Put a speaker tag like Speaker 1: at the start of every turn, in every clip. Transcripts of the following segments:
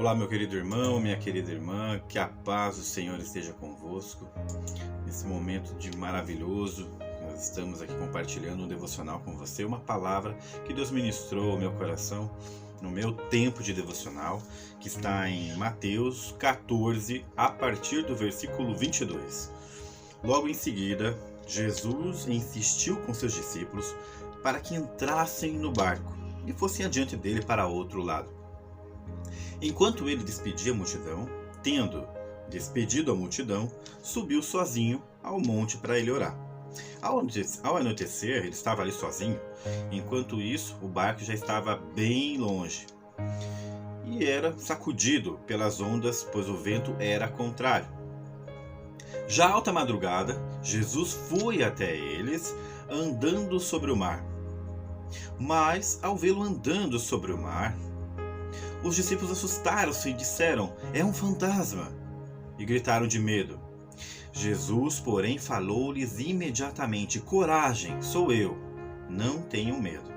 Speaker 1: Olá, meu querido irmão, minha querida irmã, que a paz do Senhor esteja convosco. Nesse momento de maravilhoso, nós estamos aqui compartilhando um devocional com você, uma palavra que Deus ministrou ao meu coração no meu tempo de devocional, que está em Mateus 14, a partir do versículo 22. Logo em seguida, Jesus insistiu com seus discípulos para que entrassem no barco e fossem adiante dele para outro lado. Enquanto ele despedia a multidão, tendo despedido a multidão, subiu sozinho ao monte para ele orar. Ao anoitecer, ele estava ali sozinho. Enquanto isso, o barco já estava bem longe e era sacudido pelas ondas, pois o vento era contrário. Já alta madrugada, Jesus foi até eles, andando sobre o mar. Mas, ao vê-lo andando sobre o mar, os discípulos assustaram-se e disseram: "É um fantasma!" E gritaram de medo. Jesus, porém, falou-lhes imediatamente: "Coragem, sou eu, não tenham medo."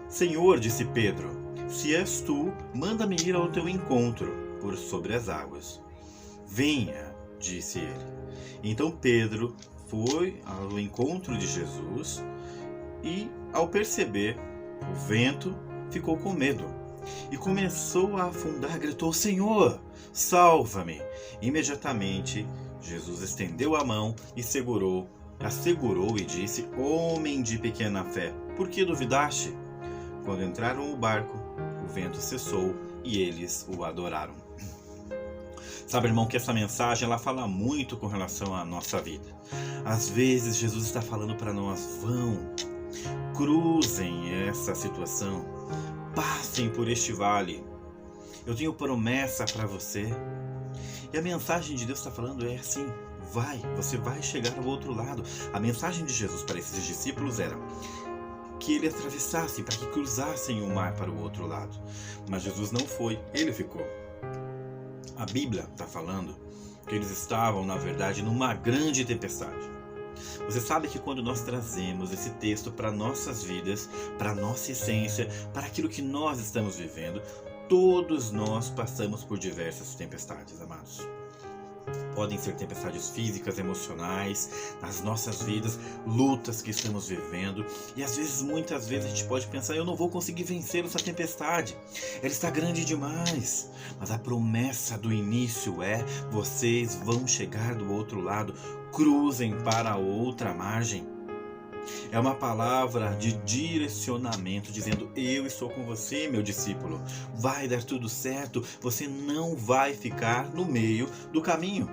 Speaker 1: "Senhor", disse Pedro, "se és tu, manda-me ir ao teu encontro por sobre as águas." "Venha", disse ele. Então Pedro foi ao encontro de Jesus e, ao perceber o vento, ficou com medo. E começou a afundar, gritou: "Senhor, salva-me!" Imediatamente, Jesus estendeu a mão e assegurou e disse: "Homem de pequena fé, por que duvidaste?" Quando entraram no barco, o vento cessou e eles o adoraram. Sabe, irmão, que essa mensagem ela fala muito com relação à nossa vida. Às vezes, Jesus está falando para nós: cruzem essa situação, passem por este vale. Eu tenho promessa para você. E a mensagem de Deus está falando é assim: você vai chegar ao outro lado. A mensagem de Jesus para esses discípulos era que eles atravessassem, para que cruzassem o mar para o outro lado. Mas Jesus não foi, ele ficou. A Bíblia está falando que eles estavam, na verdade, numa grande tempestade. Você sabe que quando nós trazemos esse texto para nossas vidas, para nossa essência, para aquilo que nós estamos vivendo, todos nós passamos por diversas tempestades, amados. Podem ser tempestades físicas, emocionais, nas nossas vidas, lutas que estamos vivendo. E às vezes, muitas vezes, a gente pode pensar: eu não vou conseguir vencer essa tempestade. Ela está grande demais. Mas a promessa do início é: vocês vão chegar do outro lado. Cruzem para a outra margem. É uma palavra de direcionamento, dizendo: eu estou com você, meu discípulo. Vai dar tudo certo. Você não vai ficar no meio do caminho.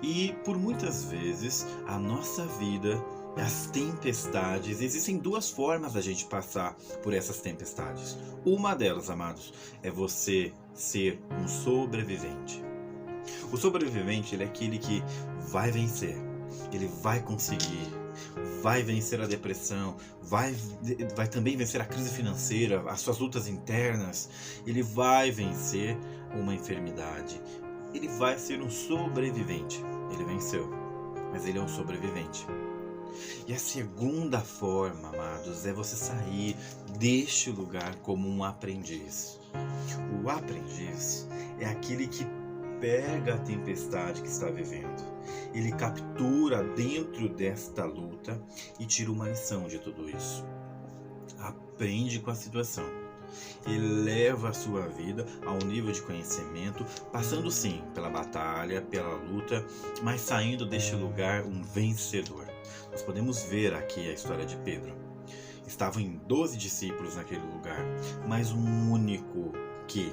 Speaker 1: E por muitas vezes, a nossa vida, as tempestades, existem duas formas da gente passar por essas tempestades. Uma delas, amados, é você ser um sobrevivente. O sobrevivente, ele é aquele que vai vencer, ele vai conseguir, vai vencer a depressão, vai também vencer a crise financeira, as suas lutas internas, ele vai vencer uma enfermidade, ele vai ser um sobrevivente. Ele venceu, mas ele é um sobrevivente. E a segunda forma, amados, é você sair deste lugar como um aprendiz. O aprendiz é aquele que pega a tempestade que está vivendo. Ele captura dentro desta luta e tira uma lição de tudo isso. Aprende com a situação. Eleva a sua vida ao nível de conhecimento, passando sim pela batalha, pela luta, mas saindo deste lugar um vencedor. Nós podemos ver aqui a história de Pedro. Estavam em 12 discípulos naquele lugar, mas um único que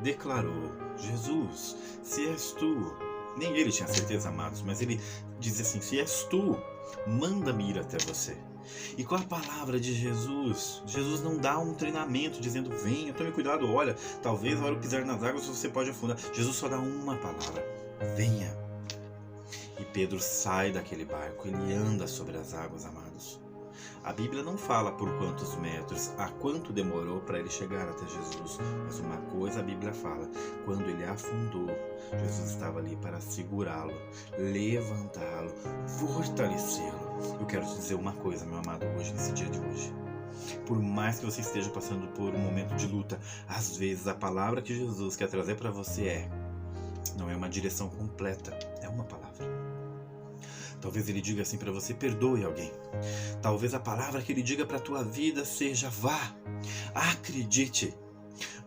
Speaker 1: declarou: "Jesus, se és tu." Nem ele tinha certeza, amados, mas ele dizia assim: "Se és tu, manda-me ir até você." E com a palavra de Jesus, Jesus não dá um treinamento dizendo: "Venha, tome cuidado, olha, talvez na hora de pisar nas águas você pode afundar." Jesus só dá uma palavra: "Venha." E Pedro sai daquele barco, ele anda sobre as águas, amados. A Bíblia não fala por quantos metros, a quanto demorou para ele chegar até Jesus. Mas uma coisa a Bíblia fala: quando ele afundou, Jesus estava ali para segurá-lo, levantá-lo, fortalecê-lo. Eu quero te dizer uma coisa, meu amado, hoje, nesse dia de hoje. Por mais que você esteja passando por um momento de luta, às vezes a palavra que Jesus quer trazer para você não é uma direção completa, é uma palavra. Talvez ele diga assim para você: perdoe alguém. Talvez a palavra que ele diga para a tua vida seja: vá, acredite,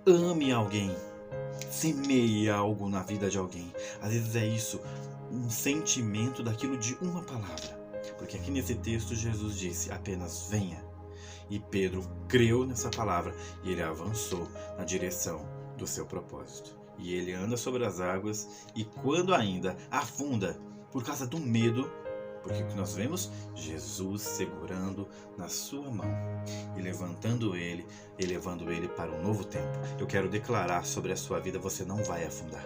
Speaker 1: ame alguém, semeie algo na vida de alguém. Às vezes é isso, um sentimento daquilo de uma palavra. Porque aqui nesse texto Jesus disse: apenas venha. E Pedro creu nessa palavra e ele avançou na direção do seu propósito. E ele anda sobre as águas, e quando ainda afunda por causa do medo, porque o que nós vemos? Jesus segurando na sua mão e levantando ele, e levando ele para um novo tempo. Eu quero declarar sobre a sua vida: você não vai afundar.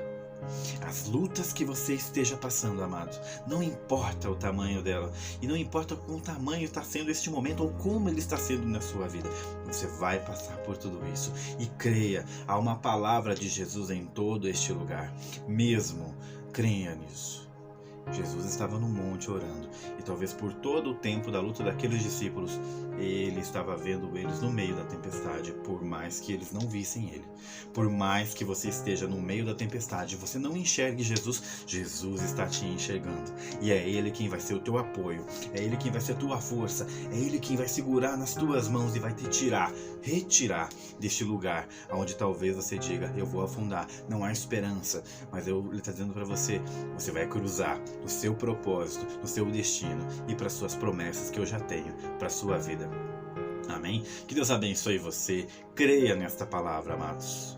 Speaker 1: As lutas que você esteja passando, amado, não importa o tamanho dela, e não importa qual tamanho está sendo este momento ou como ele está sendo na sua vida, você vai passar por tudo isso. E creia, há uma palavra de Jesus em todo este lugar. Mesmo creia nisso. Jesus estava no monte orando, e talvez por todo o tempo da luta daqueles discípulos, ele estava vendo eles no meio da tempestade, por mais que eles não vissem ele. Por mais que você esteja no meio da tempestade, você não enxergue Jesus, Jesus está te enxergando. E é ele quem vai ser o teu apoio, é ele quem vai ser a tua força, é ele quem vai segurar nas tuas mãos e vai te retirar deste lugar, onde talvez você diga: eu vou afundar, não há esperança. Mas ele está dizendo para você: você vai cruzar no seu propósito, no seu destino e para suas promessas que eu já tenho para a sua vida. Amém? Que Deus abençoe você. Creia nesta palavra, amados.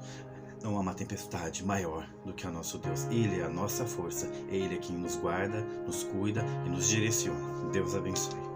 Speaker 1: Não há uma tempestade maior do que o nosso Deus. Ele é a nossa força. Ele é quem nos guarda, nos cuida e nos direciona. Deus abençoe.